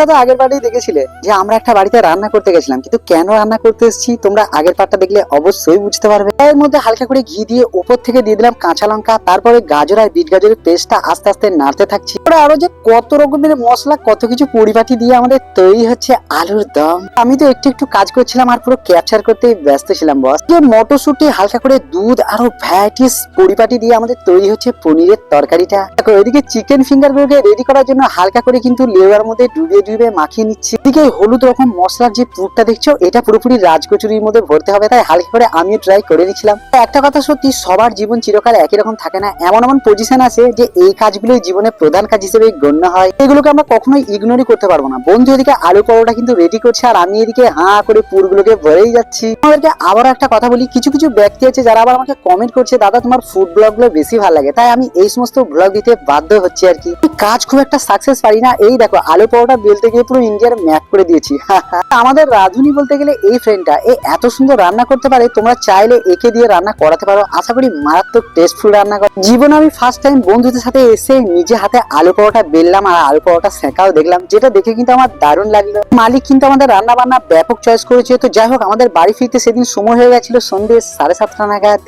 তো আগের বারেই দেখেছিলে যে আমরা একটা বাড়িতে রান্না করতে গেছিলাম, কিন্তু কেন রান্না করতে এসেছি তোমরা আগের পার্টটা দেখলে অবশ্যই বুঝতে পারবে। এর মধ্যে হালকা করে ঘি দিয়ে উপর থেকে দিয়ে দিলাম কাঁচা লঙ্কা, তারপরে গাজর আর বিট গাজরের পেস্টটা আস্তে আস্তে নাড়তে থাকছি। তারপরে আরো যে কত রকমের মশলা কত কিছু পরিপাটি দিয়ে আমাদের তৈরি হচ্ছে আলুর দম। আমি তো একটু একটু কাজ করছিলাম আর পুরো ক্যাপচার করতে ব্যস্ত ছিলাম বস। যে মটরশুঁটি হালকা করে দুধ আরো ভ্যারাইটিস পরিপাটি দিয়ে আমাদের তৈরি হচ্ছে পনিরের তরকারিটা। দেখো এদিকে চিকেন ফিঙ্গার গুলোকে রেডি করার জন্য হালকা করে কিন্তু লেয়ার মধ্যে ডুবিয়ে ডুবিয়ে মাখিয়ে নিচ্ছি। এদিকে হলুদ রকম মশলার যে পুরটা দেখছো এটা পুরোপুরি রাজকচুরির মধ্যে ভরতে হবে, তাই হালকা করে আমিও ট্রাই করে নিচ্ছিলাম। একটা কথা সত্যি, সবার জীবন চিরকাল একই রকম থাকে না। এমন এমন পজিশন আছে যে এই কাজগুলোই জীবনের প্রধান কাজ হিসেবে গণ্য হয়, এগুলোকে আমরা কখনোই ইগনোরই করতে পারবো না। বন্ধু এদিকে আলু পরোটা কিন্তু রেডি করছে আর আমি এদিকে হাঁ করে পুরগুলোকে ভরেই যাচ্ছি। আমাদেরকে আবার একটা কথা বলি, কিছু কিছু ব্যক্তি আছে যারা আবার আমাকে কমেন্ট করছে দাদা তোমার ফুড ব্লগ গুলো বেশি ভালো লাগে, তাই আমি এই সমস্ত ব্লগ দিতে বাধ্য হচ্ছে আর কি। কাজ খুব একটা সাকসেস পারি না। এই দেখো আলু পরোটা বেলতে গিয়ে পুরো ইন্ডিয়ার ম্যাপ করে দিয়েছি। আমাদের রাধুনি বলতে গেলে এই ফ্রেন্ডটা এত সুন্দর রান্না করতে পারে, তোমরা চাইলে একে দিয়ে রান্না করাতে পারো। আশা করি মারাত্মক টেস্টফুল রান্না করে। জীবনে আমি ফার্স্ট টাইম বন্ধুদের সাথে এসে নিজে হাতে আলু পরোটা বেললাম আর আলু পরোটা সেকাও দেখলাম, যেটা দেখে কিন্তু আমার দারুণ লাগলো। মালিক কিন্তু আমাদের রান্না বান্না ব্যাপক চয়েস করেছে। তো যাই হোক, আমাদের বাড়ি ফিরতে সেদিন সময় হয়ে গেছিল সন্ধ্যে 7:30 নাগাদ।